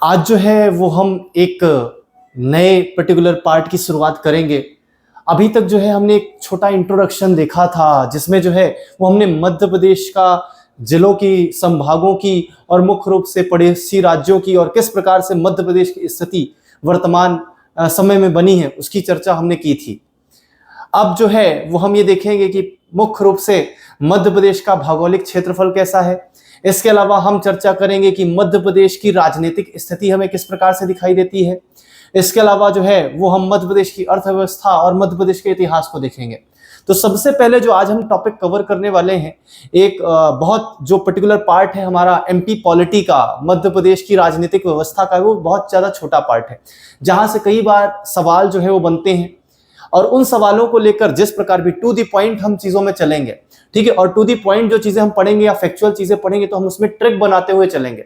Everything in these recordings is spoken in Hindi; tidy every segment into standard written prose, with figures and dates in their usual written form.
आज जो है वो हम एक नए पर्टिकुलर पार्ट की शुरुआत करेंगे। अभी तक जो है हमने एक छोटा इंट्रोडक्शन देखा था जिसमें जो है वो हमने मध्य प्रदेश का जिलों की, संभागों की और मुख्य रूप से पड़ोसी राज्यों की और किस प्रकार से मध्य प्रदेश की स्थिति वर्तमान समय में बनी है उसकी चर्चा हमने की थी। अब जो है वो हम ये देखेंगे कि मुख्य रूप से मध्य प्रदेश का भौगोलिक क्षेत्रफल कैसा है। इसके अलावा हम चर्चा करेंगे कि मध्य प्रदेश की राजनीतिक स्थिति हमें किस प्रकार से दिखाई देती है। इसके अलावा जो है वो हम मध्य प्रदेश की अर्थव्यवस्था और मध्य प्रदेश के इतिहास को देखेंगे। तो सबसे पहले जो आज हम टॉपिक कवर करने वाले हैं, एक बहुत जो पर्टिकुलर पार्ट है हमारा एमपी पॉलिटी का, मध्य प्रदेश की राजनीतिक व्यवस्था का, वो बहुत ज्यादा छोटा पार्ट है जहां से कई बार सवाल जो है वो बनते हैं और उन सवालों को लेकर जिस प्रकार भी टू दी पॉइंट हम चीजों में चलेंगे, ठीक है। और टू दी पॉइंट जो चीजें हम पढ़ेंगे या फैक्चुअल चीजें पढ़ेंगे तो हम उसमें ट्रिक बनाते हुए चलेंगे।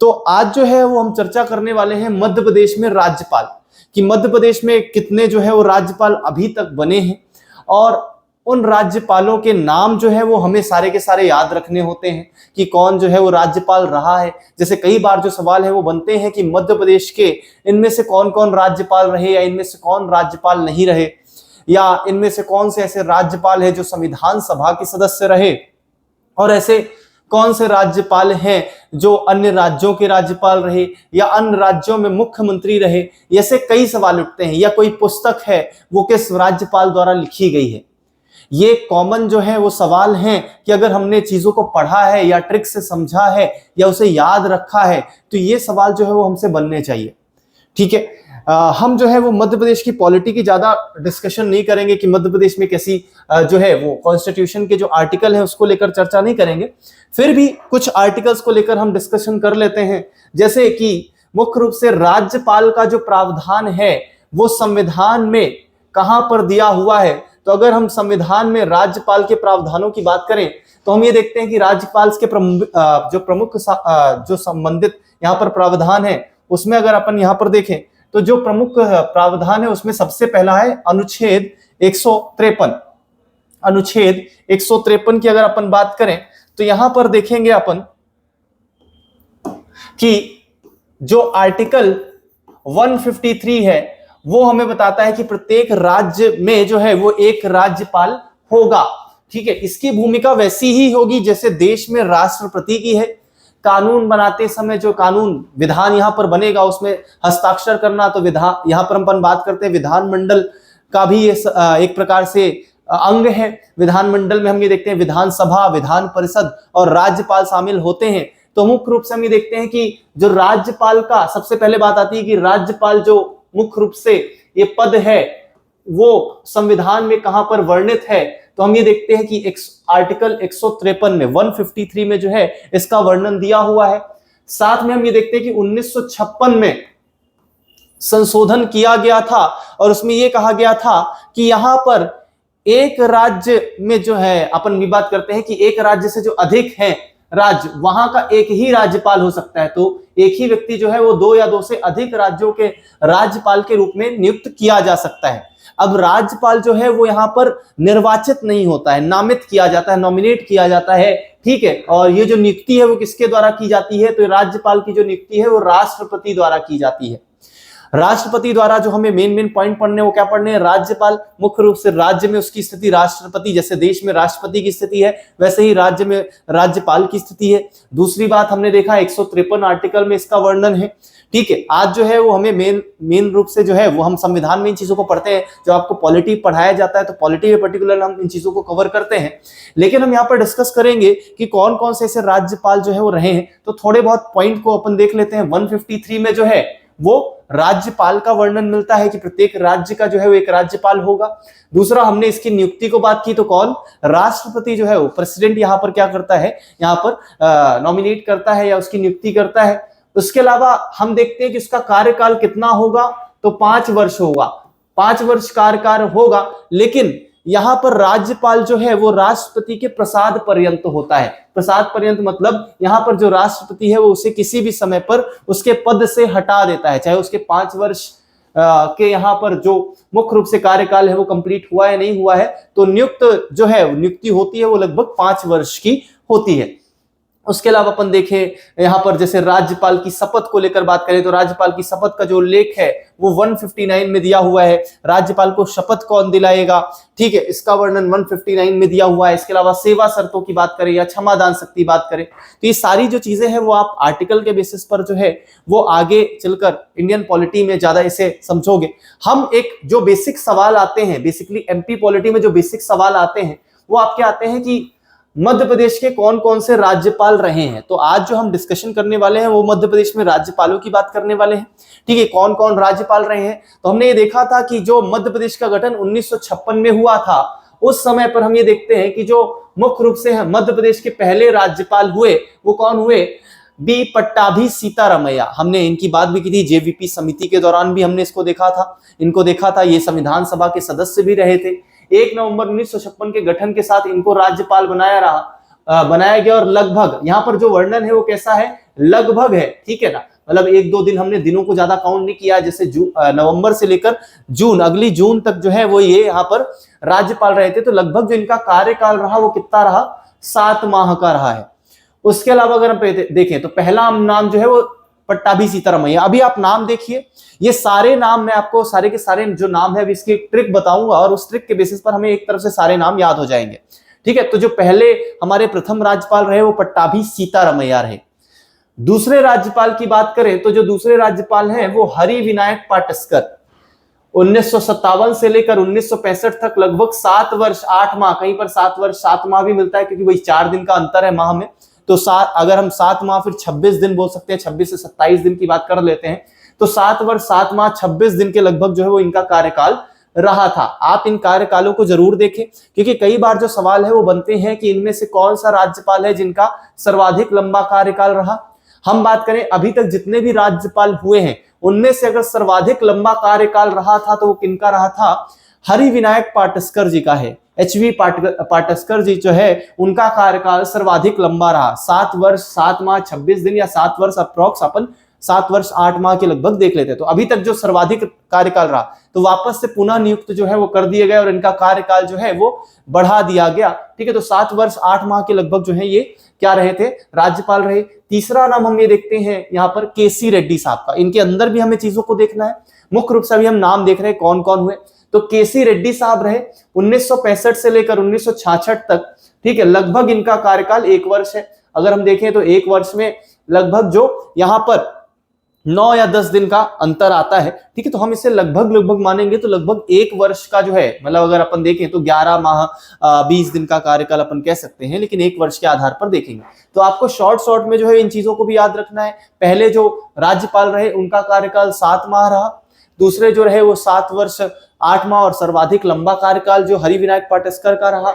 तो आज जो है वो हम चर्चा करने वाले हैं मध्य प्रदेश में राज्यपाल कि मध्य प्रदेश में कितने जो है वो राज्यपाल अभी तक बने हैं और उन राज्यपालों के नाम जो है वो हमें सारे के सारे याद रखने होते हैं कि कौन जो है वो राज्यपाल रहा है। जैसे कई बार जो सवाल है वो बनते हैं कि मध्य प्रदेश के इनमें से कौन कौन राज्यपाल रहे या इनमें से कौन राज्यपाल नहीं रहे, या इनमें से कौन से ऐसे राज्यपाल है जो संविधान सभा के सदस्य रहे और ऐसे कौन से राज्यपाल हैं जो अन्य राज्यों के राज्यपाल रहे या अन्य राज्यों में मुख्यमंत्री रहे। ऐसे कई सवाल उठते हैं। या कोई पुस्तक है वो किस राज्यपाल द्वारा लिखी गई है। ये कॉमन जो है वो सवाल हैं कि अगर हमने चीजों को पढ़ा है या ट्रिक से समझा है या उसे याद रखा है तो ये सवाल जो है वो हमसे बनने चाहिए, ठीक है। हम जो है वो मध्य प्रदेश की पॉलिटी की ज्यादा डिस्कशन नहीं करेंगे कि मध्य प्रदेश में कैसी जो है वो कॉन्स्टिट्यूशन के जो आर्टिकल है उसको लेकर चर्चा नहीं करेंगे। फिर भी कुछ आर्टिकल्स को लेकर हम डिस्कशन कर लेते हैं। जैसे कि मुख्य रूप से राज्यपाल का जो प्रावधान है वो संविधान में कहां पर दिया हुआ है। तो अगर हम संविधान में राज्यपाल के प्रावधानों की बात करें तो हम ये देखते हैं कि राज्यपाल के जो प्रमुख जो संबंधित यहाँ पर प्रावधान है उसमें अगर अपन यहाँ पर देखें तो जो प्रमुख प्रावधान है उसमें सबसे पहला है अनुच्छेद 153। अनुच्छेद 153 की अगर अपन बात करें तो यहां पर देखेंगे अपन कि जो आर्टिकल 153 है वो हमें बताता है कि प्रत्येक राज्य में जो है वो एक राज्यपाल होगा, ठीक है। इसकी भूमिका वैसी ही होगी जैसे देश में राष्ट्रपति की है। कानून बनाते समय जो कानून विधान यहां पर बनेगा उसमें हस्ताक्षर करना, तो विधान यहां पर अपन बात करते हैं विधानमंडल का भी ये एक प्रकार से अंग है। विधानमंडल में हम ये देखते हैं विधानसभा, विधान परिषद और राज्यपाल शामिल होते हैं। तो मुख्य रूप से हम ये देखते हैं कि जो राज्यपाल का सबसे पहले बात आती है कि राज्यपाल जो मुख्य रूप से ये पद है वो संविधान में कहां पर वर्णित है। तो हम ये देखते हैं कि आर्टिकल 153 में 153 में जो है इसका वर्णन दिया हुआ है। साथ में हम ये देखते हैं कि 1956 में संशोधन किया गया था और उसमें यह कहा गया था कि यहां पर एक राज्य में जो है अपन भी बात करते हैं कि एक राज्य से जो अधिक है राज्य वहां का एक ही राज्यपाल हो सकता है। तो एक ही व्यक्ति जो है वो दो या दो से अधिक राज्यों के राज्यपाल के रूप में नियुक्त किया जा सकता है। अब राज्यपाल जो है वो यहाँ पर निर्वाचित नहीं होता है, नामित किया जाता है, नॉमिनेट किया जाता है, ठीक है। और ये जो नियुक्ति है वो किसके द्वारा की जाती है, तो राज्यपाल की जो नियुक्ति है वो राष्ट्रपति द्वारा की जाती है। राष्ट्रपति द्वारा जो हमें मेन पॉइंट पढ़ने वो क्या पढ़ने हैं, राज्यपाल मुख्य रूप से राज्य में उसकी स्थिति राष्ट्रपति, जैसे देश में राष्ट्रपति की स्थिति है वैसे ही राज्य में राज्यपाल की स्थिति है। दूसरी बात हमने देखा 153 आर्टिकल में इसका वर्णन है, ठीक है। आज जो है वो हमें मेन रूप से जो है वो हम संविधान में इन चीजों को पढ़ते हैं। जब आपको पॉलिटी पढ़ाया जाता है तो पॉलिटी में पर्टिकुलर हम इन चीजों को कवर करते हैं। लेकिन हम यहाँ पर डिस्कस करेंगे कि कौन कौन से ऐसे राज्यपाल जो है वो रहे हैं। तो थोड़े बहुत पॉइंट को अपन देख लेते हैं। 153 में जो है वो राज्यपाल का वर्णन मिलता है कि प्रत्येक राज्य का जो है वो एक राज्यपाल होगा। दूसरा हमने इसकी नियुक्ति को बात की तो कौन, राष्ट्रपति जो है वो प्रेसिडेंट यहाँ पर क्या करता है, यहाँ पर नॉमिनेट करता है या उसकी नियुक्ति करता है। उसके अलावा हम देखते हैं कि उसका कार्यकाल कितना होगा, तो 5 वर्ष होगा, 5 वर्ष कार्यकाल होगा। लेकिन यहां पर राज्यपाल जो है वो राष्ट्रपति के प्रसाद पर्यंत होता है। प्रसाद पर्यंत मतलब यहां पर जो राष्ट्रपति है वो उसे किसी भी समय पर उसके पद से हटा देता है, चाहे उसके 5 वर्ष के यहाँ पर जो मुख्य रूप से कार्यकाल है वो कंप्लीट हुआ है नहीं हुआ है। तो नियुक्त जो है नियुक्ति होती है वो लगभग 5 वर्ष की होती है। उसके अलावा अपन देखें यहाँ पर जैसे राज्यपाल की शपथ को लेकर बात करें तो राज्यपाल की शपथ का जो उल्लेख है वो 159 में दिया हुआ है। राज्यपाल को शपथ कौन दिलाएगा, ठीक है, इसका वर्णन 159 में दिया हुआ है। इसके अलावा सेवा शर्तों की बात करें या क्षमादान शक्ति की बात करें तो ये सारी जो चीजें हैं वो आप आर्टिकल के बेसिस पर जो है वो आगे चलकर इंडियन पॉलिटी में ज्यादा इसे समझोगे। हम एक जो बेसिक सवाल आते हैं, बेसिकली एमपी पॉलिटी में जो बेसिक सवाल आते हैं वो आपके आते हैं कि मध्य प्रदेश के कौन कौन से राज्यपाल रहे हैं। तो आज जो हम डिस्कशन करने वाले हैं वो मध्य प्रदेश में राज्यपालों की बात करने वाले हैं, ठीक है। कौन कौन राज्यपाल रहे हैं, तो हमने ये देखा था कि जो मध्य प्रदेश का गठन 1956 में हुआ था उस समय पर हम ये देखते हैं कि जो मुख्य रूप से मध्य प्रदेश के पहले राज्यपाल हुए वो कौन हुए, बी पट्टाभी सीतारमैया। हमने इनकी बात भी की थी, जेवीपी समिति के दौरान भी हमने इनको देखा था। ये संविधान सभा के सदस्य भी रहे थे। 1 नवंबर 1956 के गठन के साथ इनको राज्यपाल बनाया गया और लगभग यहाँ पर जो वर्णन है वो कैसा है, लगभग है, ठीक है ना। मतलब 1-2 दिन हमने दिनों को ज्यादा काउंट नहीं किया, जैसे नवंबर से लेकर जून, अगली जून तक जो है वो ये यहाँ पर राज्यपाल रहे थे। तो लगभग जो इनका कार्यकाल रहा वो कितना रहा, 7 माह का रहा है। उसके अलावा अगर हम देखें तो पहला नाम जो है वो पट्टाभी सीतारमैया। अभी आप नाम देखिए, ये सारे नाम मैं आपको सारे के सारे जो नाम है इसकी ट्रिक बताऊंगा और उस ट्रिक के बेसिस पर हमें एक तरफ से सारे नाम याद हो जाएंगे, ठीक है। तो जो पहले हमारे प्रथम राज्यपाल रहे वो पट्टाभी सीतारमैया रहे। दूसरे राज्यपाल की बात करें तो जो दूसरे राज्यपाल हैं वो हरि विनायक पाटस्कर। 1957 से लेकर 1965 तक लगभग 7 वर्ष 8 माह, कहीं पर 7 वर्ष 7 माह भी मिलता है क्योंकि वही 4 दिन का अंतर है माह में। तो अगर हम 7 माह फिर 26 दिन बोल सकते हैं, 26 से 27 दिन की बात कर लेते हैं तो 7 वर्ष 7 माह 26 दिन के लगभग जो है वो इनका कार्यकाल रहा था। आप इन कार्यकालों को जरूर देखें क्योंकि कई बार जो सवाल है वो बनते हैं कि इनमें से कौन सा राज्यपाल है जिनका सर्वाधिक लंबा कार्यकाल रहा। हम बात करें अभी तक जितने भी राज्यपाल हुए हैं उनमें से अगर सर्वाधिक लंबा कार्यकाल रहा था तो वो किनका रहा था, हरि विनायक पाटस्कर जी का है। एचवी पाटस्कर जी जो है उनका कार्यकाल सर्वाधिक लंबा रहा, 7 वर्ष 7 माह 26 दिन या 7 वर्ष अप्रोक्स अपन 7 वर्ष 8 माह के लगभग देख लेते। तो अभी तक जो सर्वाधिक कार्यकाल रहा तो वापस से पुनः नियुक्त जो है वो कर दिए गए और इनका कार्यकाल जो है वो बढ़ा दिया गया, ठीक है। तो 7 वर्ष 8 माह के लगभग जो है ये क्या रहे थे, राज्यपाल रहे। तीसरा नाम हम ये देखते हैं यहाँ पर केसी रेड्डी साहब का। इनके अंदर भी हमें चीजों को देखना है, मुख्य रूप से अभी हम नाम देख रहे हैं कौन कौन हुए। तो केसी रेड्डी साहब रहे 1965 से लेकर 1966 तक, ठीक है। लगभग इनका कार्यकाल 1 वर्ष है। अगर हम देखें तो 1 वर्ष में लगभग जो यहाँ पर 9 या 10 दिन का अंतर आता है, ठीक है। तो हम इसे लगभग मानेंगे तो लगभग 1 वर्ष का जो है, मतलब अगर अपन देखें तो 11 माह 20 दिन का कार्यकाल अपन कह सकते हैं, लेकिन 1 वर्ष के आधार पर देखेंगे। तो आपको शॉर्ट में जो है इन चीजों को भी याद रखना है। पहले जो राज्यपाल रहे उनका कार्यकाल 7 माह रहा, दूसरे जो रहे वो 7 वर्ष 8 माह और सर्वाधिक लंबा कार्यकाल जो हरि विनायक पाटस्कर का रहा।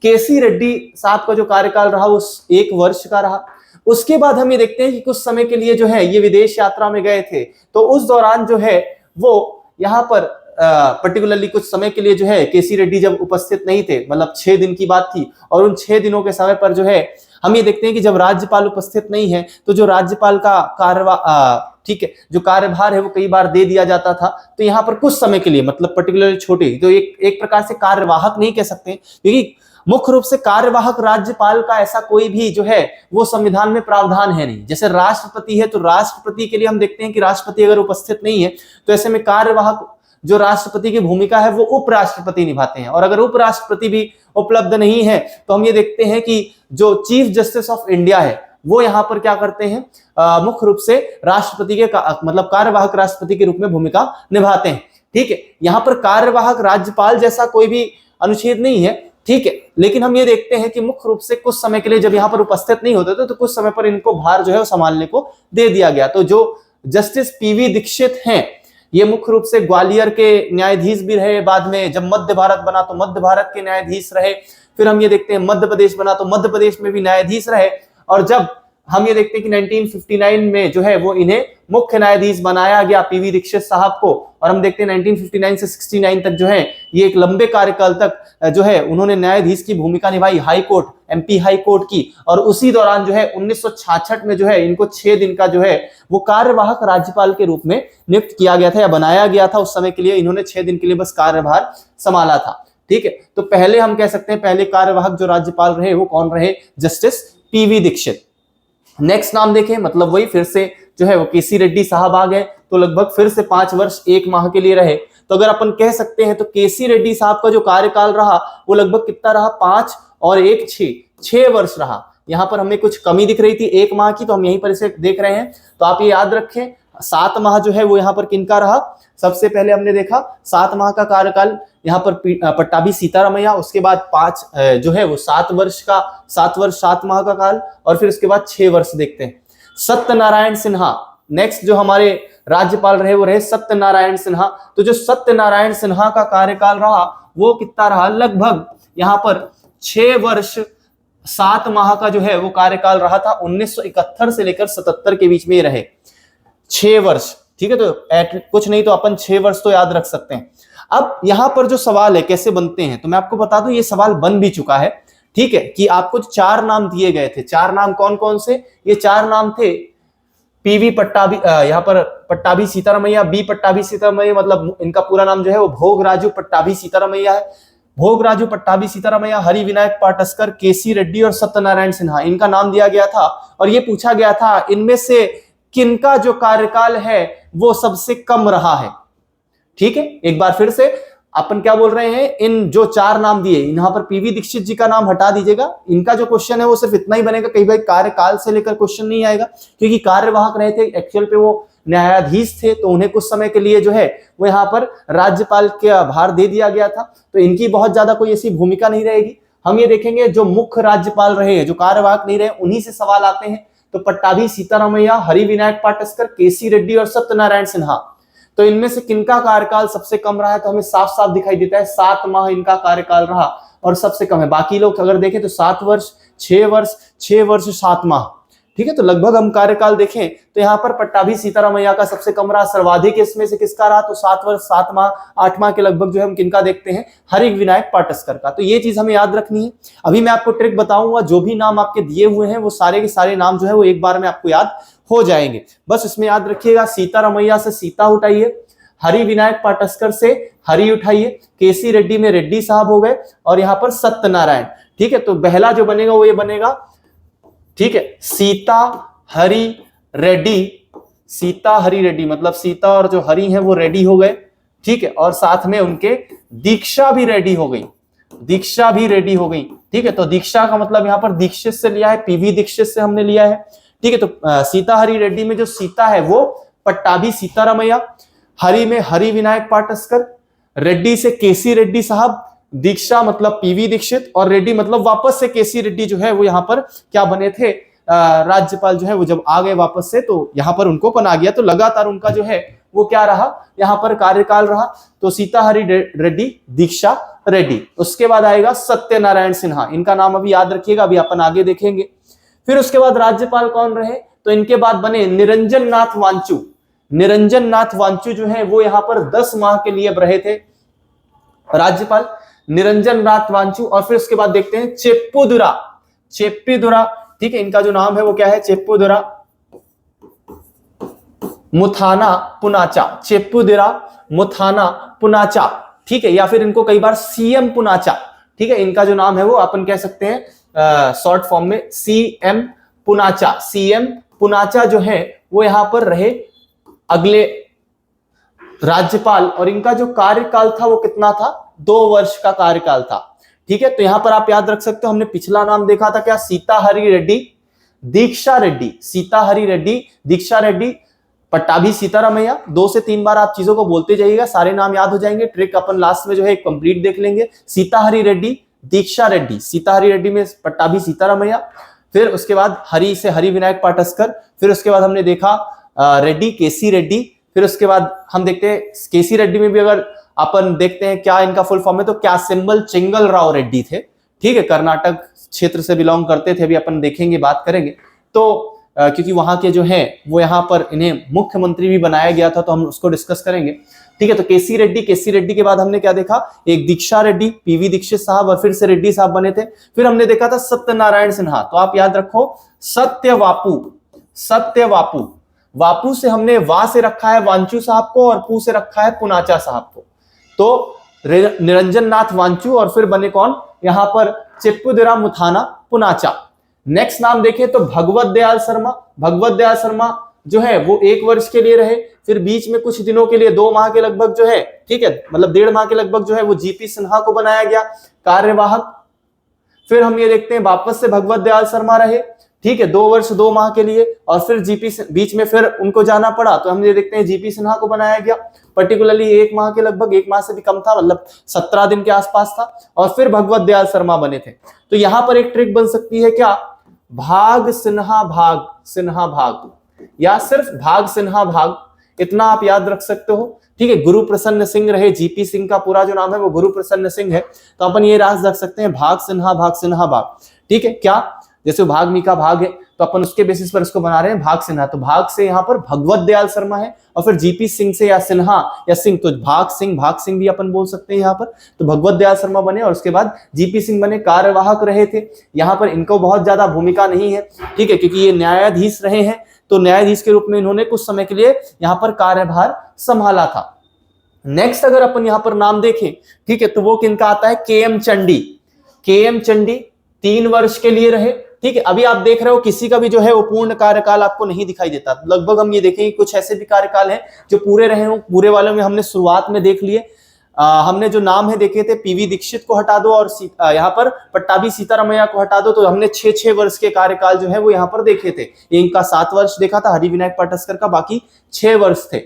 केसी रेड्डी साहब का जो कार्यकाल रहा वो 1 वर्ष का रहा। उसके बाद हम ये देखते हैं कि कुछ समय के लिए जो है ये विदेश यात्रा में गए थे, तो उस दौरान जो है वो यहाँ पर पर्टिकुलरली कुछ समय के लिए जो है केसी रेड्डी जब उपस्थित नहीं थे, मतलब 6 दिन की बात थी, और उन 6 दिनों के समय पर जो है हम ये देखते हैं कि जब राज्यपाल उपस्थित नहीं है तो जो राज्यपाल का ठीक है जो कार्यभार है वो कई बार दे दिया जाता था। तो यहाँ पर कुछ समय के लिए, मतलब पर्टिकुलरली छोटे, तो एक प्रकार से कार्यवाहक नहीं कह सकते क्योंकि मुख्य रूप से कार्यवाहक राज्यपाल का ऐसा कोई भी जो है वो संविधान में प्रावधान है नहीं। जैसे राष्ट्रपति है तो राष्ट्रपति के लिए हम देखते हैं कि राष्ट्रपति अगर उपस्थित नहीं है तो ऐसे में कार्यवाहक जो राष्ट्रपति की भूमिका है वो उपराष्ट्रपति निभाते हैं, और अगर उपराष्ट्रपति भी उपलब्ध नहीं है तो हम ये देखते हैं कि जो चीफ जस्टिस ऑफ इंडिया है वो यहाँ पर क्या करते हैं, मुख्य रूप से राष्ट्रपति के मतलब कार्यवाहक राष्ट्रपति के रूप में भूमिका निभाते हैं, ठीक है। यहाँ पर कार्यवाहक राज्यपाल जैसा कोई भी अनुच्छेद नहीं है, ठीक है। लेकिन हम ये देखते हैं कि मुख्य रूप से कुछ समय के लिए जब यहाँ पर उपस्थित नहीं होते थे तो कुछ समय पर इनको भार जो है संभालने को दे दिया गया। तो जो जस्टिस पीवी दीक्षित हैं ये मुख्य रूप से ग्वालियर के न्यायाधीश भी रहे, बाद में जब मध्य भारत बना तो मध्य भारत के न्यायाधीश रहे, फिर हम ये देखते हैं मध्य प्रदेश बना तो मध्य प्रदेश में भी न्यायाधीश रहे, और जब हम ये देखते हैं कि 1959 में जो है वो इन्हें मुख्य न्यायाधीश बनाया गया पीवी दीक्षित साहब को, और हम देखते हैं 1959 से 69 तक जो है ये एक लंबे कार्यकाल तक जो है उन्होंने न्यायाधीश की भूमिका निभाई high court, MP high court की। और उसी दौरान जो है 1966 में जो है इनको 6 दिन का जो है वो कार्यवाहक राज्यपाल के रूप में नियुक्त किया गया था या बनाया गया था। उस समय के लिए इन्होंने 6 दिन के लिए बस कार्यभार संभाला था, ठीक है। तो पहले हम कह सकते हैं पहले कार्यवाहक जो राज्यपाल रहे वो कौन रहे, जस्टिस पीवी दीक्षित। नेक्स्ट नाम देखें, मतलब वही फिर से जो है वो केसी रेड्डी साहब आ गए, तो लगभग फिर से 5 वर्ष 1 माह के लिए रहे। तो अगर अपन कह सकते हैं तो केसी रेड्डी साहब का जो कार्यकाल रहा वो लगभग कितना रहा, 5 और 1 6 वर्ष रहा। यहाँ पर हमें कुछ कमी दिख रही थी 1 माह की, तो हम यहीं पर इसे देख रहे हैं। तो आप ये याद रखें 7 माह जो है वो यहाँ पर किनका रहा। सबसे पहले हमने देखा 7 माह का कार्यकाल यहाँ पर पट्टाभी सीतारामैया, उसके बाद 5 जो है वो 7 वर्ष 7 माह का काल, और फिर उसके बाद 6 वर्ष देखते हैं सत्यनारायण सिन्हा। नेक्स्ट जो हमारे राज्यपाल रहे वो रहे सत्यनारायण सिन्हा। तो जो सत्यनारायण सिन्हा का कार्यकाल रहा वो कितना रहा, लगभग यहाँ पर 6 वर्ष 7 माह का जो है वो कार्यकाल रहा था। 1971 से लेकर 77 के बीच में रहे 6 वर्ष, ठीक है। तो कुछ नहीं तो अपन 6 वर्ष तो याद रख सकते हैं। अब यहां पर जो सवाल है कैसे बनते हैं, तो मैं आपको बता दूं ये सवाल बन भी चुका है, ठीक है, कि आपको 4 नाम दिए गए थे। 4 नाम कौन कौन से, ये 4 नाम थे पीवी पट्टाभी, यहाँ पर पट्टाभी सीतारामैया, बी पट्टाभी सीतारामैया, मतलब इनका पूरा नाम जो है वो भोगराजू पट्टाभी सीतारामैया है। भोगराजू पट्टाभी सीतारामैया, हरि विनायक पाटस्कर, केसी रेड्डी और सत्यनारायण सिन्हा, इनका नाम दिया गया था। और ये पूछा गया था इनमें से किनका जो कार्यकाल है वो सबसे कम रहा है, ठीक है। एक बार फिर से अपन क्या बोल रहे हैं, इन जो 4 नाम दिए, यहाँ पर पीवी दीक्षित जी का नाम हटा दीजिएगा। इनका जो क्वेश्चन है वो सिर्फ इतना ही बनेगा, कई भाई कार्यकाल से लेकर क्वेश्चन नहीं आएगा, क्योंकि कार्यवाहक रहे थे, एक्चुअल पे वो न्यायाधीश थे, तो उन्हें कुछ समय के लिए जो है वो यहाँ पर राज्यपाल के भार दे दिया गया था, तो इनकी बहुत ज्यादा कोई ऐसी भूमिका नहीं रहेगी। हम ये देखेंगे जो मुख्य राज्यपाल रहे हैं, जो कार्यवाहक नहीं रहे, उन्हीं से सवाल आते हैं। तो पट्टाभी सीतारामैया, हरि विनायक पाटस्कर, केसी रेड्डी और सत्यनारायण सिन्हा, तो इनमें से किनका कार्यकाल सबसे कम रहा है, तो हमें साफ साफ दिखाई देता है 7 माह इनका कार्यकाल रहा और सबसे कम है। बाकी लोग अगर देखें तो 7 वर्ष 6 वर्ष 6 वर्ष 7 माह, ठीक है। तो लगभग हम कार्यकाल देखें तो यहाँ पर पट्टाभी सीतारामैया का सबसे कम रहा, सर्वाधिक इसमें से किसका रहा, तो 7 वर्ष 7 माह 8 माह के लगभग जो है हम किनका देखते हैं, हरि विनायक पाटस्कर का। तो ये चीज हमें याद रखनी है। अभी मैं आपको ट्रिक बताऊंगा, जो भी नाम आपके दिए हुए हैं वो सारे के सारे नाम जो है वो एक बार में आपको याद हो जाएंगे। बस इसमें याद रखिएगा, सीतारामैया से सीता उठाइए, हरि विनायक पाटस्कर से हरि उठाइए, केसी रेड्डी में रेड्डी साहब हो गए, और यहाँ पर सत्यनारायण, ठीक है। तो पहला जो बनेगा वो ये बनेगा, ठीक है, सीता हरि रेड्डी, सीता हरि रेड्डी, मतलब सीता और जो हरि हैं वो रेडी हो गए, ठीक है, और साथ में उनके दीक्षा भी रेडी हो गई, दीक्षा भी रेडी हो गई, ठीक है। तो दीक्षा का मतलब यहाँ पर दीक्षित से लिया है, पीवी दीक्षित से हमने लिया है, ठीक है। तो सीता हरि रेड्डी में जो सीता है वो पट्टाभी सीतारामैया, हरि में हरि विनायक पाटस्कर, रेड्डी से केसी रेड्डी साहब, दीक्षा मतलब पीवी दीक्षित, और रेड्डी मतलब वापस से केसी रेड्डी जो है वो यहाँ पर क्या बने थे, राज्यपाल जो है वो जब आ गए वापस से तो यहाँ पर उनको बना गया। तो लगातार उनका जो है वो क्या रहा, यहाँ पर कार्यकाल रहा। तो सीता हरि रेड्डी, दीक्षा रेड्डी। उसके बाद आएगा सत्यनारायण सिन्हा, इनका नाम अभी याद रखिएगा, अभी अपन आगे देखेंगे। फिर उसके बाद राज्यपाल कौन रहे, तो इनके बाद बने निरंजन नाथ वांचू। निरंजन नाथ वांचू जो है वो यहाँ पर 10 माह के लिए रहे थे राज्यपाल, निरंजन नाथ वांचू। और फिर उसके बाद देखते हैं चेप्पूदुरा, चेप्पूदुरा, ठीक है, इनका जो नाम है वो क्या है, चेप्पूदुरा मुथाना पुनाचा, चेप्पूदुरा मुथाना पुनाचा, ठीक है, या फिर इनको कई बार सीएम पुनाचा, ठीक है, इनका जो नाम है वो अपन कह सकते हैं शॉर्ट फॉर्म में सीएम पुनाचा। सीएम पुनाचा जो है वो यहां पर रहे अगले राज्यपाल, और इनका जो कार्यकाल था वो कितना था, 2 वर्ष का कार्यकाल था, ठीक है। तो यहां पर आप याद रख सकते हो, हमने पिछला नाम देखा था क्या, सीता हरि रेड्डी, दीक्षा रेड्डी, सीता हरि रेड्डी, दीक्षा रेड्डी, पट्टाभी सीतारामैया। 2 से 3 बार आप चीजों को बोलते जाइएगा, सारे नाम याद हो जाएंगे। ट्रिक अपन लास्ट में जो है कंप्लीट देख लेंगे। सीता हरि रेड्डी, दीक्षा रेड्डी, सीता हरि रेड्डी में पट्टाभी सीतारामैया, फिर उसके बाद हरि से हरि विनायक पाटस्कर, फिर उसके बाद हमने देखा रेड्डी केसी रेड्डी, फिर उसके बाद हम देखते हैं केसी रेड्डी में भी अगर अपन देखते हैं क्या इनका फुल फॉर्म है, तो क्या सिंबल चिंगल राव रेड्डी थे, ठीक है, कर्नाटक क्षेत्र से बिलोंग करते थे, अभी अपन देखेंगे बात करेंगे। तो क्योंकि वहां के जो है वो यहाँ पर इन्हें मुख्यमंत्री भी बनाया गया था, तो हम उसको डिस्कस करेंगे, ठीक है। तो केसी रेड्डी के बाद हमने क्या देखा, एक दीक्षा रेड्डी, पीवी दीक्षित साहब, और फिर से रेड्डी साहब बने थे। फिर हमने देखा था सत्यनारायण सिन्हा, तो आप याद रखो सत्यवापू, सत्यवापू, वापू से हमने वा से रखा है वांचू साहब को, और पू से रखा है पुनाचा साहब को। तो निरंजन नाथ वांचू, और फिर बने कौन यहाँ पर, चेप्पूदुरा मुथाना पुनाचा। नेक्स्ट नाम देखें तो भगवत दयाल शर्मा। भगवत दयाल शर्मा जो है वो 1 वर्ष के लिए रहे, फिर बीच में कुछ दिनों के लिए 2 माह के लगभग जो है, ठीक है, मतलब 1.5 माह के लगभग जो है वो जीपी सिन्हा को बनाया गया कार्यवाहक। फिर हम ये देखते हैं वापस से भगवत दयाल शर्मा रहे, ठीक है, 2 वर्ष 2 माह के लिए, और फिर जीपी बीच में फिर उनको जाना पड़ा, तो हम ये देखते हैं जीपी सिन्हा को बनाया गया, पर्टिकुलरली 1 माह के लगभग, 1 माह से भी कम था, मतलब 17 दिन के आसपास था, और फिर भगवत दयाल शर्मा बने थे। तो यहां पर एक ट्रिक बन सकती है क्या, भाग सिन्हा भाग, सिन्हा भाग, या सिर्फ भाग सिन्हा भाग, इतना आप याद रख सकते हो, ठीक है। गुरु प्रसन्न सिंह रहे, जीपी सिंह का पूरा जो नाम है वो गुरु प्रसन्न सिंह है, तो अपन ये राज रख सकते हैं भाग सिन्हा भाग, ठीक है। क्या, जैसे भाग मीका भाग है, तो अपन उसके बेसिस पर इसको बना रहे हैं भाग सिन्हा, तो भाग से यहाँ पर भगवत दयाल शर्मा है, और फिर जीपी सिंह से या सिन्हा या सिंह, तो भाग सिंह भी अपन बोल सकते हैं यहाँ पर। तो भगवत दयाल शर्मा बने और उसके बाद जीपी सिंह बने, कार्यवाहक रहे थे। यहाँ पर इनको बहुत ज्यादा भूमिका नहीं है, ठीक है, क्योंकि ये न्यायाधीश रहे हैं, तो न्यायाधीश के रूप में इन्होंने कुछ समय के लिए यहाँ पर कार्यभार संभाला था। नेक्स्ट अगर अपन यहाँ पर नाम देखें, ठीक है, तो वो किनका आता है, के.एम. चंडी। के.एम. चंडी 3 वर्ष के लिए रहे, ठीक है। अभी आप देख रहे हो किसी का भी जो है वो पूर्ण कार्यकाल आपको नहीं दिखाई देता, लगभग हम ये देखेंगे कुछ ऐसे भी कार्यकाल हैं जो पूरे रहे हो, पूरे वालों में हमने शुरुआत में देख लिए। हमने जो नाम है देखे थे, पीवी दीक्षित को हटा दो और यहाँ पर पट्टाभी सीतारमैया को हटा दो, तो हमने 6 वर्ष के कार्यकाल जो है वो यहाँ पर देखे थे। इनका 7 वर्ष देखा था हरिविनायक पाटस्कर का, बाकी 6 वर्ष थे।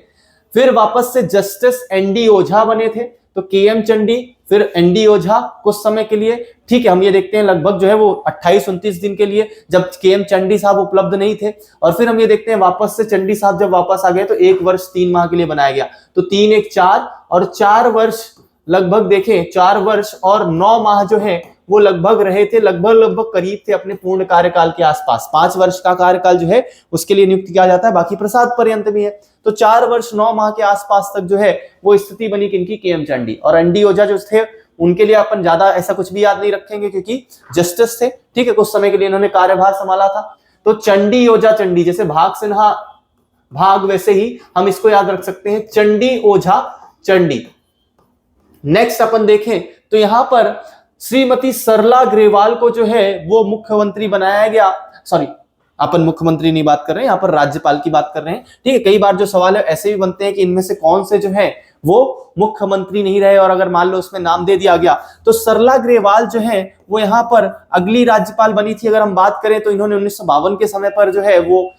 फिर वापस से जस्टिस एनडी ओझा बने थे, तो के.एम. चंडी फिर एनडी ओझा कुछ समय के लिए, ठीक है। हम ये देखते हैं लगभग जो है वो 28-29 दिन के लिए, जब के.एम. चंडी साहब उपलब्ध नहीं थे, और फिर हम ये देखते हैं वापस से चंडी साहब जब वापस आ गए तो 1 वर्ष 3 माह के लिए बनाया गया, तो 3 1 4 और 4 वर्ष लगभग देखें, 4 वर्ष और 9 माह जो है वो लगभग रहे थे, लगभग करीब थे अपने पूर्ण कार्यकाल के आसपास। 5 वर्ष का कार्यकाल जो है उसके लिए नियुक्त किया जाता है, बाकी प्रसाद पर्यंत भी है, तो 4 वर्ष 9 माह के आसपास तक जो है वो स्थिति बनी किनकी, के.एम. चंडी। और एनडी ओझा जो थे उनके लिए अपन ज्यादा ऐसा कुछ भी याद नहीं रखेंगे क्योंकि जस्टिस थे, ठीक है, कुछ समय के लिए इन्होंने कार्यभार संभाला था। तो चंडी ओझा चंडी, जैसे भाग सिन्हा भाग, वैसे ही हम इसको याद रख सकते हैं, चंडी ओझा चंडी। नेक्स्ट अपन देखें तो यहां पर श्रीमती सरला ग्रेवाल को जो है वो मुख्यमंत्री बनाया गया, सॉरी अपन मुख्यमंत्री नहीं बात कर रहे हैं, यहाँ पर राज्यपाल की बात कर रहे हैं, ठीक है। कई बार जो सवाल है ऐसे भी बनते हैं कि इनमें से कौन से जो है वो मुख्यमंत्री नहीं रहे, और अगर मान लो उसमें नाम दे दिया गया, तो सरला ग्रेवाल जो है वो यहाँ पर अगली राज्यपाल बनी थी। अगर हम बात करें तो इन्होंने 1952 के समय पर जो है वो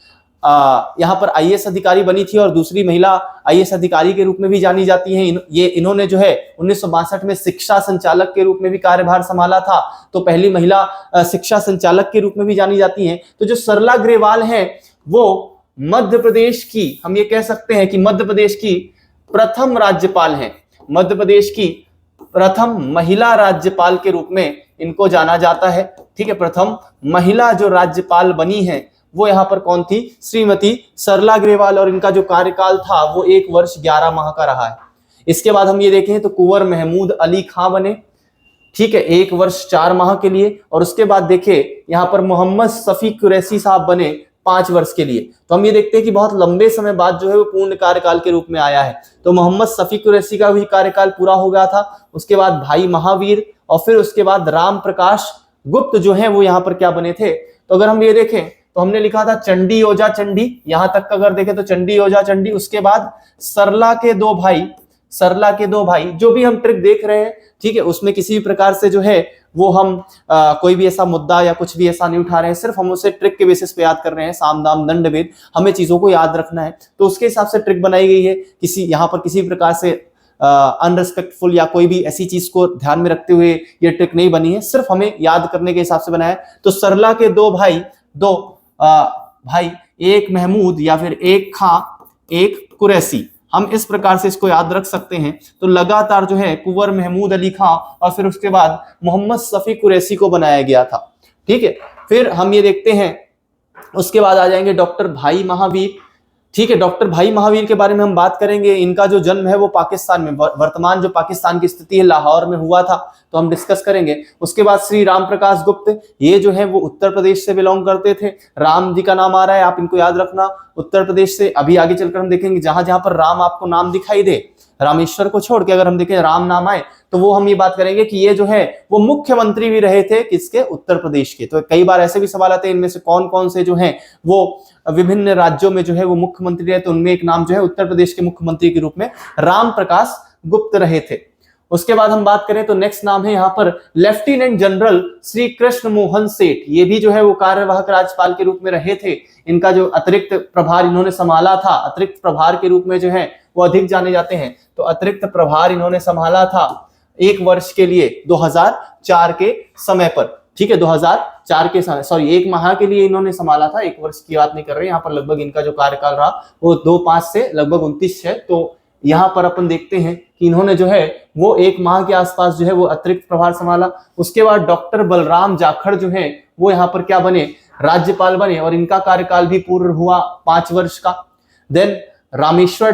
यहाँ पर आईएएस अधिकारी बनी थी, और दूसरी महिला आईएएस अधिकारी के रूप में भी जानी जाती हैं। इन्होंने जो है 1962 में शिक्षा संचालक के रूप में भी कार्यभार संभाला था, तो पहली महिला शिक्षा संचालक के रूप में भी जानी जाती हैं। तो जो सरला ग्रेवाल हैं वो मध्य प्रदेश की, हम ये कह सकते हैं कि मध्य प्रदेश की प्रथम राज्यपाल हैं, मध्य प्रदेश की प्रथम महिला राज्यपाल के रूप में इनको जाना जाता है, ठीक है। प्रथम महिला जो राज्यपाल बनी है वो यहाँ पर कौन थी, श्रीमती सरला ग्रेवाल, और इनका जो कार्यकाल था वो 1 वर्ष 11 माह का रहा है। इसके बाद हम ये देखें तो कुंवर महमूद अली खां बने, ठीक है, 1 वर्ष 4 माह के लिए, और उसके बाद देखें यहाँ पर मोहम्मद शफी कुरैशी साहब बने 5 वर्ष के लिए। तो हम ये देखते हैं कि बहुत लंबे समय बाद जो है वो पूर्ण कार्यकाल के रूप में आया है। तो मोहम्मद शफी कुरैशी का भी कार्यकाल पूरा हो गया था, उसके बाद भाई महावीर, और फिर उसके बाद राम प्रकाश गुप्त जो है वो यहाँ पर क्या बने थे। तो अगर हम ये देखें तो हमने लिखा था चंडी ओझा चंडी, यहां तक अगर देखें तो चंडी ओझा चंडी, उसके बाद सरला के दो भाई, जो भी हम ट्रिक देख रहे हैं, ठीक है, उसमें किसी भी प्रकार से जो है वो हम कोई भी ऐसा मुद्दा या कुछ भी ऐसा नहीं उठा रहे हैं, सिर्फ हम उसे ट्रिक के बेसिस पे याद कर रहे हैं, साम दाम दंड भेद, हमें चीजों को याद रखना है, तो उसके हिसाब से ट्रिक बनाई गई है। किसी यहाँ पर किसी प्रकार से अनरिस्पेक्टफुल या कोई भी ऐसी चीज को ध्यान में रखते हुए ये ट्रिक नहीं बनी है, सिर्फ हमें याद करने के हिसाब से बनाया है। तो सरला के दो भाई, एक महमूद या फिर एक खां एक कुरैशी, हम इस प्रकार से इसको याद रख सकते हैं। तो लगातार जो है कुंवर महमूद अली खां और फिर उसके बाद मोहम्मद शफी कुरैशी को बनाया गया था, ठीक है। फिर हम ये देखते हैं, उसके बाद आ जाएंगे डॉक्टर भाई महावीर, ठीक है। डॉक्टर भाई महावीर के बारे में हम बात करेंगे। इनका जो जन्म है वो पाकिस्तान में, वर्तमान जो पाकिस्तान की स्थिति है लाहौर में हुआ था, तो हम डिस्कस करेंगे। उसके बाद श्री राम प्रकाश गुप्त, ये जो है वो उत्तर प्रदेश से बिलोंग करते थे। राम जी का नाम आ रहा है, आप इनको याद रखना, उत्तर प्रदेश से। अभी आगे चलकर हम देखेंगे जहां जहां पर राम आपको नाम दिखाई दे, रामेश्वर को छोड़ के अगर हम देखें राम नाम आए, तो वो हम ये बात करेंगे कि ये जो है वो मुख्यमंत्री भी रहे थे किसके, उत्तर प्रदेश के। तो कई बार ऐसे भी सवाल आते हैं इनमें से कौन कौन से जो हैं वो विभिन्न राज्यों में जो है वो मुख्यमंत्री रहे, तो उनमें एक नाम जो है उत्तर प्रदेश के मुख्यमंत्री के रूप में राम प्रकाश गुप्त रहे थे। उसके बाद हम बात करें तो नेक्स्ट नाम है यहाँ पर लेफ्टिनेंट जनरल श्री कृष्ण मोहन सेठ। ये भी जो है वो कार्यवाहक राज्यपाल के रूप में रहे थे। इनका जो अतिरिक्त प्रभार इन्होंने संभाला था, अतिरिक्त प्रभार के रूप में जो है वो अधिक जाने जाते हैं, तो अतिरिक्त प्रभार इन्होंने संभाला था 1 वर्ष के लिए 2004 के समय पर, ठीक है, 2004 के समय, सॉरी 1 माह के लिए इन्होंने संभाला था, 1 वर्ष की बात नहीं कर रहे। यहाँ पर लगभग इनका जो कार्यकाल रहा वो 2-5 से लगभग 29 है। तो यहाँ पर अपन देखते हैं कि इन्होंने जो है वो 1 माह के आसपास जो है वो अतिरिक्त प्रभार संभाला। उसके बाद डॉक्टर बलराम जाखड़ जो है वो यहाँ पर क्या बने, राज्यपाल बने, और इनका कार्यकाल भी पूर्ण हुआ 5 वर्ष का। देन रामेश्वर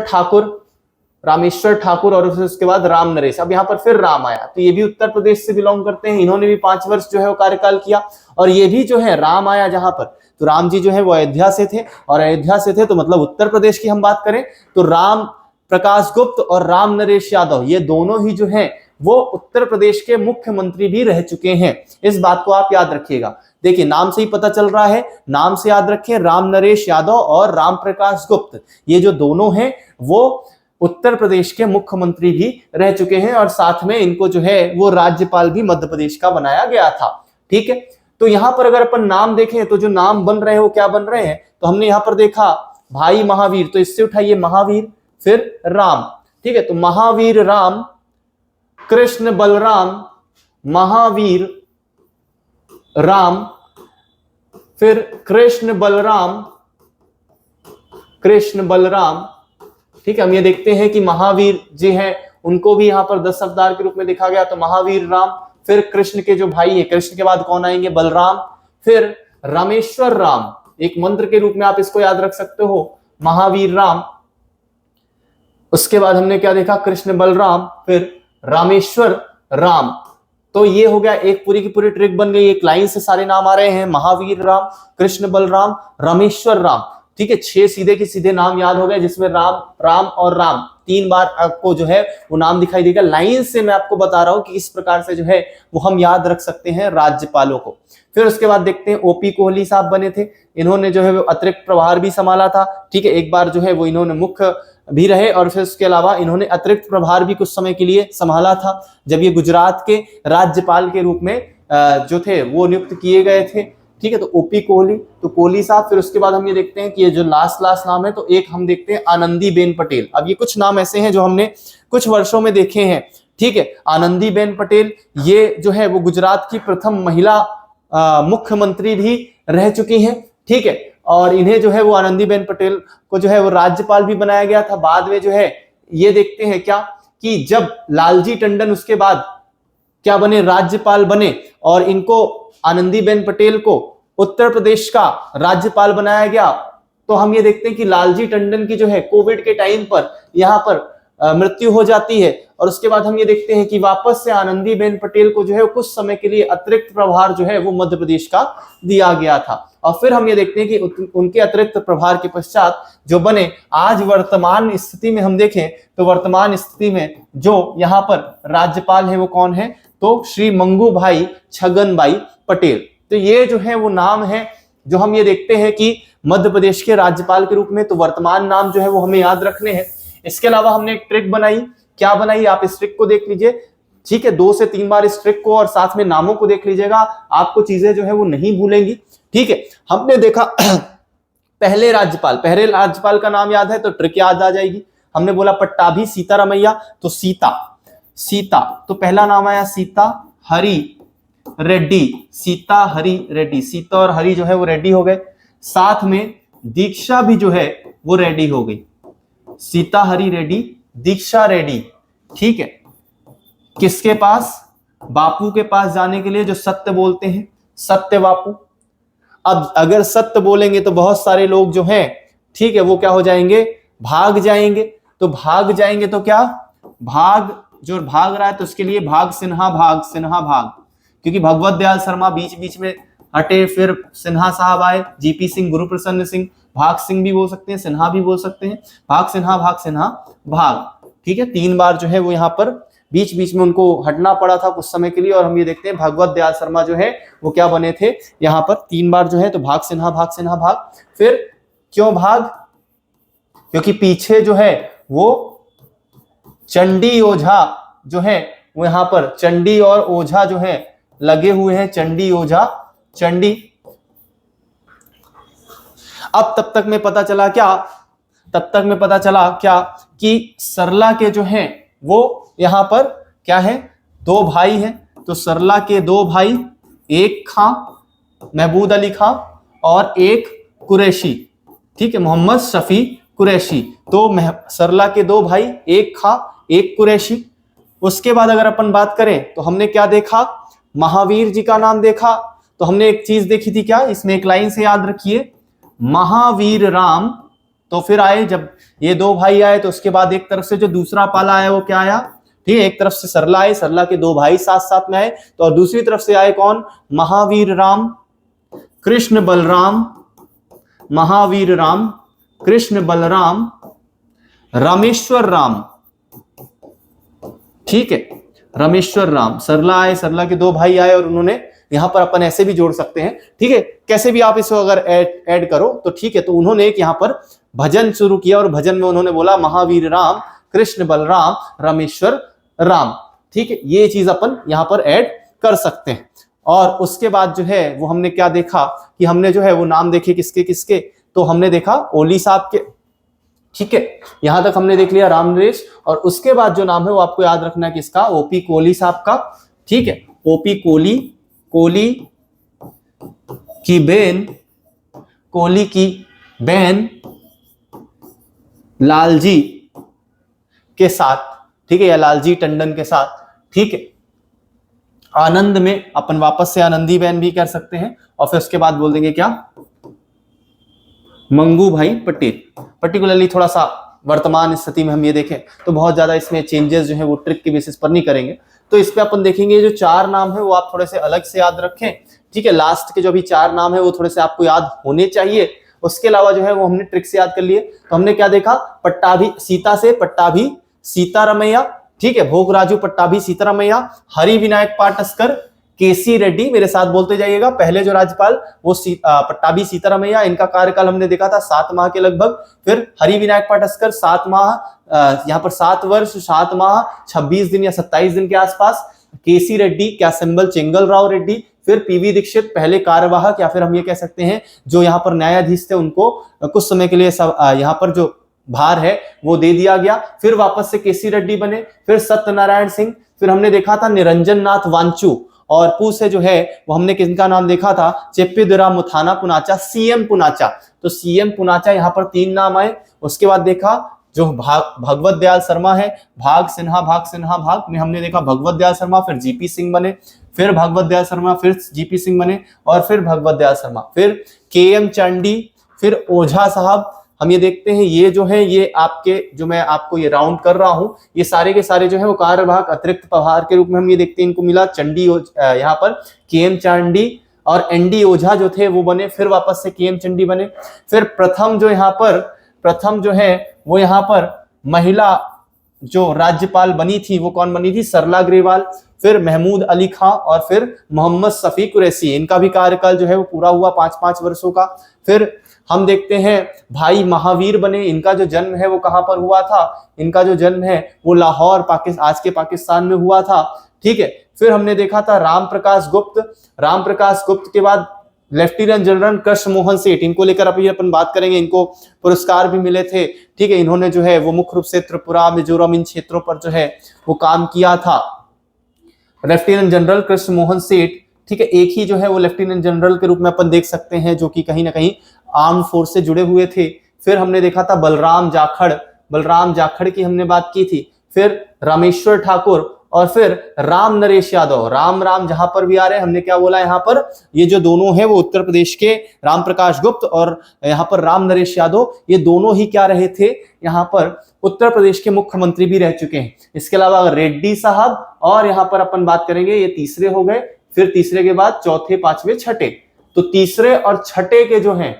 ठाकुर और उसके बाद राम नरेश। अब यहाँ पर फिर राम आया, तो ये भी उत्तर प्रदेश से बिलोंग करते हैं, इन्होंने भी 5 वर्ष जो है वो कार्यकाल किया। और ये भी जो है राम आया जहां पर, तो राम जी जो है वो अयोध्या से थे, और अयोध्या से थे तो मतलब उत्तर प्रदेश की हम बात करें तो राम प्रकाश गुप्त और राम नरेश यादव, ये दोनों ही जो हैं वो उत्तर प्रदेश के मुख्यमंत्री भी रह चुके हैं। इस बात को आप याद रखिएगा। देखिए नाम से ही पता चल रहा है, नाम से याद रखें, राम नरेश यादव और राम प्रकाश गुप्त, ये जो दोनों हैं वो उत्तर प्रदेश के मुख्यमंत्री भी रह चुके हैं, और साथ में इनको जो है वो राज्यपाल भी मध्य प्रदेश का बनाया गया था। ठीक है, तो यहां पर अगर अपन नाम देखें तो जो नाम बन रहे हैं वो क्या बन रहे हैं, तो हमने यहां पर देखा भाई महावीर, तो इससे उठाइए महावीर, फिर राम। ठीक है, तो महावीर राम, कृष्ण बलराम, महावीर राम, फिर कृष्ण बलराम। ठीक है, हम ये देखते हैं कि महावीर जी हैं उनको भी यहां पर 10 अवतार के रूप में देखा गया, तो महावीर राम, फिर कृष्ण के जो भाई है, कृष्ण के बाद कौन आएंगे, बलराम, फिर रामेश्वर राम, एक मंत्र के रूप में आप इसको याद रख सकते हो, महावीर राम। उसके बाद हमने क्या देखा, कृष्ण बलराम, फिर रामेश्वर राम। तो ये हो गया, एक पूरी की पूरी ट्रिक बन गई, एक लाइन से सारे नाम आ रहे हैं, महावीर राम, कृष्ण बलराम, रामेश्वर राम। ठीक है, 6 सीधे के सीधे नाम याद हो गए, जिसमें राम, राम और राम 3 बार आपको जो है वो नाम दिखाई देगा। लाइन से मैं आपको बता रहा हूं कि इस प्रकार से जो है वो हम याद रख सकते हैं राज्यपालों को। फिर उसके बाद देखते हैं ओपी कोहली साहब बने थे, इन्होंने जो है वो अतिरिक्त प्रभार भी संभाला था। ठीक है, एक बार जो है वो इन्होंने मुख्य भी रहे, और फिर उसके अलावा इन्होंने अतिरिक्त प्रभार भी कुछ समय के लिए संभाला था, जब ये गुजरात के राज्यपाल के रूप में जो थे वो नियुक्त किए गए थे। ठीक है, तो ओपी कोहली, तो कोहली साहब। फिर उसके बाद हम ये देखते हैं कि ये जो लास्ट नाम है, तो एक हम देखते हैं आनंदीबेन पटेल। अब ये कुछ नाम ऐसे हैं जो हमने कुछ वर्षों में देखे हैं। ठीक है, आनंदीबेन पटेल, ये जो है वो गुजरात की प्रथम महिला मुख्यमंत्री भी रह चुकी हैं। ठीक है, और इन्हें जो है वो आनंदीबेन पटेल को जो है वो राज्यपाल भी बनाया गया था। बाद में जो है ये देखते हैं क्या कि जब लालजी टंडन उसके बाद क्या बने, राज्यपाल बने, और इनको आनंदीबेन पटेल को उत्तर प्रदेश का राज्यपाल बनाया गया। तो हम ये देखते हैं कि लालजी टंडन की जो है कोविड के टाइम पर यहाँ पर मृत्यु हो जाती है, और उसके बाद हम ये देखते हैं कि वापस से आनंदीबेन पटेल को जो है कुछ समय के लिए अतिरिक्त प्रभार जो है वो मध्य प्रदेश का दिया गया था। और फिर हम ये देखते हैं कि उनके अतिरिक्त प्रभार के पश्चात जो बने, आज वर्तमान स्थिति में हम देखें तो वर्तमान स्थिति में जो यहाँ पर राज्यपाल है वो कौन है, तो श्री मंगूभाई छगनभाई पटेल। तो ये जो है वो नाम है जो हम ये देखते हैं कि मध्य प्रदेश के राज्यपाल के रूप में, तो वर्तमान नाम जो है वो हमें याद रखने हैं। इसके अलावा हमने एक ट्रिक बनाई, क्या बनाई, आप इस ट्रिक को देख लीजिए। ठीक है, 2 से 3 बार इस ट्रिक को और साथ में नामों को देख लीजिएगा, आपको चीजें जो है वो नहीं भूलेंगी। ठीक है, हमने देखा पहले राज्यपाल का नाम याद है तो ट्रिक याद आ जाएगी। हमने बोला पट्टाभी सीतारामैया, तो सीता, तो पहला नाम आया सीता हरि रेड्डी, सीता हरि रेड्डी, सीता और हरि जो है वो रेड्डी हो गए, साथ में दीक्षा भी जो है वो रेड्डी हो गई, सीता हरि रेड्डी, दीक्षा रेड्डी। ठीक है, किसके पास, बापू के पास जाने के लिए जो सत्य बोलते हैं, सत्य बापू। अब अगर सत्य बोलेंगे तो बहुत सारे लोग जो हैं, ठीक है, वो क्या हो जाएंगे, भाग जाएंगे। तो भाग जाएंगे तो क्या, जो भाग रहा है तो उसके लिए भाग सिन्हा भाग, क्योंकि भगवत दयाल शर्मा बीच बीच में हटे, फिर सिन्हा साहब आए, जीपी सिंह, गुरु प्रसन्न सिंह, भाग सिंह भी बोल सकते हैं, सिन्हा भी बोल सकते हैं, भाग सिन्हा भाग। ठीक है, 3 बार जो है वो यहाँ पर बीच बीच में उनको हटना पड़ा था कुछ समय के लिए। और हम ये देखते हैं भगवत दयाल शर्मा जो है वो क्या बने थे यहाँ पर 3 बार जो है, तो भाग सिन्हा भाग सिन्हा भाग। फिर क्यों भाग? क्योंकि पीछे जो है वो चंडी ओझा जो है वो यहाँ पर चंडी और ओझा जो है लगे हुए हैं, चंडी ओझा चंडी। अब तब तक में पता चला क्या कि सरला के जो हैं वो यहाँ पर क्या है, 2 भाई हैं। तो सरला के 2 भाई, एक खां महमूद अली खां और एक कुरैशी, ठीक है, मोहम्मद शफी कुरैशी। तो सरला के 2 भाई, एक खां एक कुरैशी। उसके बाद अगर अपन बात करें तो हमने क्या देखा, महावीर जी का नाम देखा। तो हमने एक चीज देखी थी क्या, इसमें एक लाइन से याद रखिए, महावीर राम। तो फिर आए, जब ये 2 भाई आए तो उसके बाद एक तरफ से जो दूसरा पाला आया वो क्या आया, ठीक है, एक तरफ से सरला आए, सरला के 2 भाई साथ साथ में आए, तो और दूसरी तरफ से आए कौन, महावीर राम कृष्ण बलराम, महावीर राम कृष्ण बलराम रामेश्वर राम, ठीक है, रामेश्वर राम। सरला आए, सरला के 2 भाई आए, और उन्होंने यहां पर अपन ऐसे भी जोड़ सकते हैं, ठीक है, कैसे भी आप इसको अगर ऐड करो तो ठीक है। तो उन्होंने एक यहां पर भजन शुरू किया और भजन में उन्होंने बोला महावीर राम कृष्ण बलराम रामेश्वर राम, ठीक है, ये चीज अपन यहां पर ऐड कर सकते हैं। और उसके बाद जो है वो हमने क्या देखा कि हमने जो है वो नाम देखे किसके किसके, तो हमने देखा ओली साहब के, ठीक है, यहां तक हमने देख लिया राम नरेश। और उसके बाद जो नाम है वो आपको याद रखना है किसका, ओपी कोहली साहब का, ठीक है, ओपी कोहली, कोहली की बेन, कोहली की बहन लालजी के साथ, ठीक है, या लालजी टंडन के साथ, ठीक है। आनंद में अपन वापस से आनंदी बहन भी कर सकते हैं, और फिर उसके बाद बोल देंगे क्या, मंगू भाई पटेल। पर्टिकुलरली थोड़ा सा वर्तमान स्थिति में हम ये देखें तो बहुत ज्यादा इसमें चेंजेस जो है वो ट्रिक के बेसिस पर नहीं करेंगे। तो इस पे अपन देखेंगे जो 4 नाम है वो आप थोड़े से अलग से याद रखें, ठीक है, लास्ट के जो भी 4 नाम है वो थोड़े से आपको याद होने चाहिए। उसके अलावा जो है वो हमने ट्रिक से याद कर लिए। तो हमने क्या देखा, पट्टाभी सीता से पट्टाभी सीतारमैया, ठीक है, भोगराजू पट्टाभी सीतारमैया, हरि विनायक पाटस्कर, केसी रेड्डी, मेरे साथ बोलते जाइएगा, पहले जो राज्यपाल वो पट्टाभी सीतारमैया, इनका कार्यकाल हमने देखा था 7 माह के लगभग। फिर हरि विनायक पाटस्कर 7 माह, यहाँ पर 7 वर्ष 7 माह 26 दिन या 27 दिन के आसपास। केसी रेड्डी क्या सिंबल, चेंगल राव रेड्डी। फिर पीवी दीक्षित पहले कार्यवाहक, या फिर हम ये कह सकते हैं जो यहाँ पर न्यायाधीश थे, उनको कुछ समय के लिए यहाँ पर जो भार है वो दे दिया गया। फिर वापस से केसी रेड्डी बने। फिर सत्यनारायण सिंह। फिर हमने देखा था निरंजन नाथ वांचू, और पू से जो है वो हमने किसका नाम देखा था, चेप्पीदुरा मुथाना पुनाचा, सीएम पुनाचा। तो सीएम पुनाचा यहाँ पर 3 नाम आए। उसके बाद देखा जो भगवत दयाल शर्मा है, भाग सिन्हा भाग में हमने देखा भगवत दयाल शर्मा, फिर जीपी सिंह बने, फिर भगवत दयाल शर्मा, फिर जीपी सिंह बने, और फिर भगवत दयाल शर्मा, फिर केएम चांडी, फिर ओझा साहब। हम ये देखते हैं ये जो है ये आपके जो मैं आपको ये राउंड कर रहा हूं, ये सारे के सारे जो है वो कार्यवाहक अतिरिक्त प्रभार के रूप में हम ये देखते हैं इनको मिला। चंडी यहाँ पर केएम चांडी और एनडी ओझा जो थे वो बने, फिर वापस से केएम चंडी बने। फिर प्रथम जो है वो यहाँ पर महिला जो राज्यपाल बनी थी वो कौन बनी थी, सरला ग्रेवाल। फिर महमूद अली खां और फिर मोहम्मद शफी कुरैशी, इनका भी कार्यकाल जो है वो पूरा हुआ 5-5 वर्षों का। फिर हम देखते हैं भाई महावीर बने, इनका जो जन्म है वो कहां पर हुआ था, इनका जो जन्म है वो लाहौर आज के पाकिस्तान में हुआ था, ठीक है। फिर हमने देखा था राम प्रकाश गुप्त के बाद लेफ्टिनेंट जनरल कृष्ण मोहन सेठ, इनको लेकर अभी अपन बात करेंगे, इनको पुरस्कार भी मिले थे, ठीक है। इन्होंने जो है वो मुख्य रूप से त्रिपुरा मिजोरम इन क्षेत्रों पर जो है वो काम किया था। लेफ्टिनेंट जनरल कृष्ण मोहन सेठ, ठीक है, एक ही जो है वो लेफ्टिनेंट जनरल के रूप में अपन देख सकते हैं जो कि कहीं ना कहीं आर्म फोर्स से जुड़े हुए थे। फिर हमने देखा था बलराम जाखड़ की हमने बात की थी। फिर रामेश्वर ठाकुर और फिर राम नरेश यादव, राम जहां पर भी आ रहे हैं, हमने क्या बोला यहाँ पर, ये जो दोनों हैं वो उत्तर प्रदेश के राम प्रकाश गुप्त और यहाँ पर राम नरेश यादव, ये दोनों ही क्या रहे थे, यहाँ पर उत्तर प्रदेश के मुख्यमंत्री भी रह चुके हैं। इसके अलावा रेड्डी साहब, और यहाँ पर अपन बात करेंगे ये तीसरे हो गए, फिर तीसरे के बाद चौथे, पांचवे, छठे। तो तीसरे और छठे के जो हैं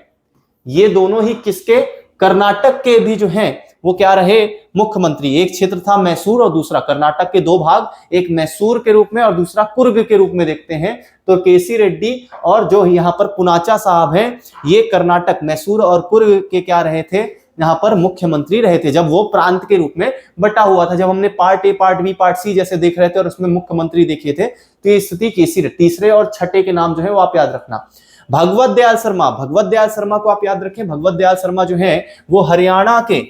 ये दोनों ही किसके, कर्नाटक के भी जो हैं वो क्या रहे, मुख्यमंत्री। एक क्षेत्र था मैसूर और दूसरा कर्नाटक के दो भाग, एक मैसूर के रूप में और दूसरा कुर्ग के रूप में देखते हैं। तो केसी रेड्डी और जो यहाँ पर पुनाचा साहब हैं, ये कर्नाटक मैसूर और कुर्ग के क्या रहे थे, यहाँ पर मुख्यमंत्री रहे थे, जब वो प्रांत के रूप में बटा हुआ था। जब हमने part A, part B, part C जैसे देख रहे थे और उसमें मुख्यमंत्री देखे थे, तो ये स्थिति केसी रेड्डी। तीसरे और छठे के नाम जो है वो आप याद रखना। भगवत दयाल शर्मा, भगवत दयाल शर्मा को आप याद रखें। भगवत दयाल शर्मा जो है वो हरियाणा के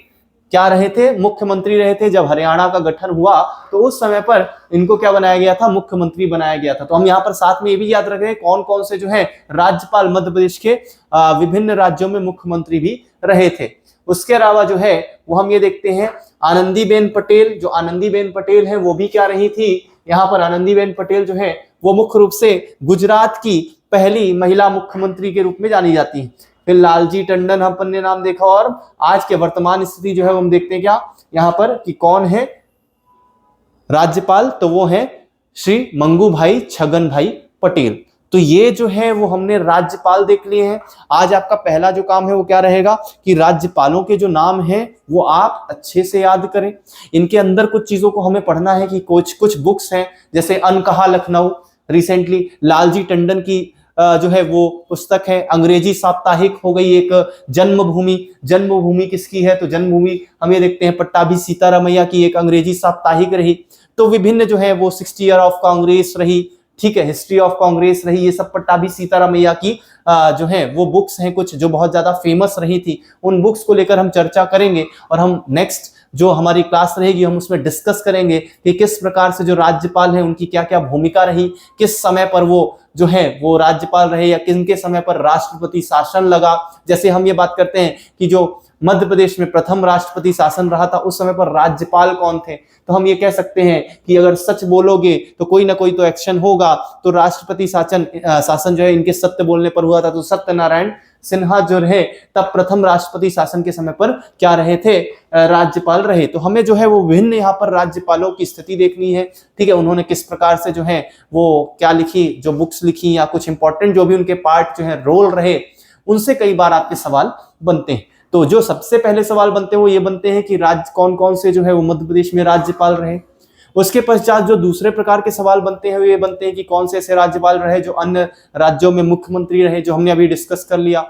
क्या रहे थे, मुख्यमंत्री रहे थे। जब हरियाणा का गठन हुआ तो उस समय पर इनको क्या बनाया गया था, मुख्यमंत्री बनाया गया था। तो हम यहाँ पर साथ में ये भी याद रख रहे हैं कौन कौन से जो है राज्यपाल मध्य प्रदेश के विभिन्न राज्यों में मुख्यमंत्री भी रहे थे। उसके अलावा जो है वो हम ये देखते हैं आनंदीबेन पटेल, जो आनंदीबेन पटेल है वो भी क्या रही थी, यहाँ पर आनंदीबेन पटेल जो है वो मुख्य रूप से गुजरात की पहली महिला मुख्यमंत्री के रूप में जानी जाती है। फिर लालजी टंडन अपन ने नाम देखा, और आज के वर्तमान स्थिति जो है हम देखते हैं क्या यहाँ पर कि कौन है राज्यपाल, तो वो है श्री मंगू भाई छगन भाई पटेल। तो ये जो है वो हमने राज्यपाल देख लिए हैं। आज आपका पहला जो काम है वो क्या रहेगा कि राज्यपालों के जो नाम हैं वो आप अच्छे से याद करें। इनके अंदर कुछ चीजों को हमें पढ़ना है कि कुछ बुक्स हैं, जैसे अनकहा लखनऊ, रिसेंटली लालजी टंडन की जो है वो पुस्तक है। अंग्रेजी साप्ताहिक हो गई एक जन्मभूमि, जन्मभूमि किसकी है, तो जन्मभूमि हम ये देखते हैं पट्टाभी सीतारामैया की एक अंग्रेजी साप्ताहिक रही। तो विभिन्न जो है वो 60 ईयर ऑफ कांग्रेस रही, ठीक है, हिस्ट्री ऑफ कांग्रेस रही, ये सब पट्टाभी सीतारामैया की जो है वो बुक्स हैं कुछ जो बहुत ज्यादा फेमस रही थी। उन बुक्स को लेकर हम चर्चा करेंगे और हम नेक्स्ट जो हमारी क्लास रहेगी हम उसमें डिस्कस करेंगे कि किस प्रकार से जो राज्यपाल हैं उनकी क्या क्या भूमिका रही, किस समय पर वो जो है वो राज्यपाल रहे या किनके समय पर राष्ट्रपति शासन लगा। जैसे हम ये बात करते हैं कि जो मध्य प्रदेश में प्रथम राष्ट्रपति शासन रहा था उस समय पर राज्यपाल कौन थे, तो हम ये कह सकते हैं कि अगर सच बोलोगे तो कोई ना कोई तो एक्शन होगा। तो राष्ट्रपति शासन जो है इनके सत्य बोलने पर हुआ था। तो सत्यनारायण सिन्हा जो रहे तब प्रथम राष्ट्रपति शासन के समय पर क्या रहे थे, राज्यपाल रहे। तो हमें जो है वो विभिन्न यहाँ पर राज्यपालों की स्थिति देखनी है, ठीक है, उन्होंने किस प्रकार से जो है वो क्या लिखी, जो बुक्स लिखी या कुछ इंपॉर्टेंट जो भी उनके पार्ट जो है रोल रहे, उनसे कई बार आपके सवाल बनते हैं। तो जो सबसे पहले सवाल बनते हैं वो ये बनते हैं कि राज्य कौन कौन से जो है वो मध्य प्रदेश में राज्यपाल रहे। उसके पश्चात जो दूसरे प्रकार के सवाल बनते हैं वो ये बनते हैं कि कौन से ऐसे राज्यपाल रहे जो अन्य राज्यों में मुख्यमंत्री रहे, जो हमने अभी डिस्कस कर लिया।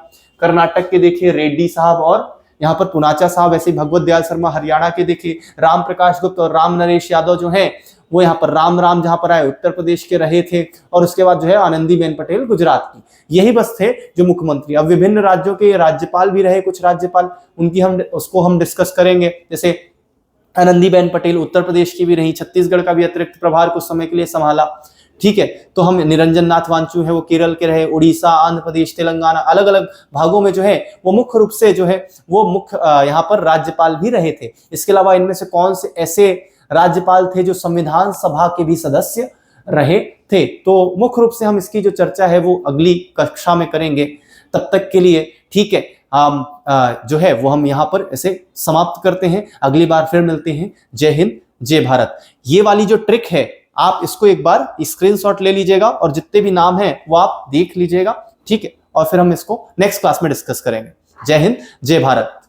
कर्नाटक के देखिए रेड्डी साहब और यहाँ पर पुनाचा साहब, ऐसे भगवत दयाल शर्मा हरियाणा के देखिए राम प्रकाश गुप्त और राम नरेश यादव जो हैं वो यहाँ पर राम जहाँ पर आए उत्तर प्रदेश के रहे थे। और उसके बाद जो है आनंदीबेन पटेल गुजरात की। यही बस थे जो मुख्यमंत्री। अब विभिन्न राज्यों के राज्यपाल भी रहे, कुछ राज्यपाल उनकी हम डिस्कस करेंगे। जैसे आनंदीबेन पटेल उत्तर प्रदेश की भी रही, छत्तीसगढ़ का भी अतिरिक्त प्रभार कुछ समय के लिए संभाला, ठीक है। तो हम निरंजन नाथ वांचू है वो केरल के रहे, उड़ीसा, आंध्र प्रदेश, तेलंगाना, अलग अलग भागों में जो है वो मुख्य रूप से जो है वो मुख्य यहाँ पर राज्यपाल भी रहे थे। इसके अलावा इनमें से कौन से ऐसे राज्यपाल थे जो संविधान सभा के भी सदस्य रहे थे, तो मुख्य रूप से हम इसकी जो चर्चा है वो अगली कक्षा में करेंगे। तब तक के लिए ठीक है, जो है वो हम यहाँ पर ऐसे समाप्त करते हैं। अगली बार फिर मिलते हैं। जय हिंद, जय भारत। ये वाली जो ट्रिक है आप इसको एक बार स्क्रीनशॉट ले लीजिएगा और जितने भी नाम हैं वो आप देख लीजिएगा, ठीक है, और फिर हम इसको नेक्स्ट क्लास में डिस्कस करेंगे। जय हिंद, जय भारत।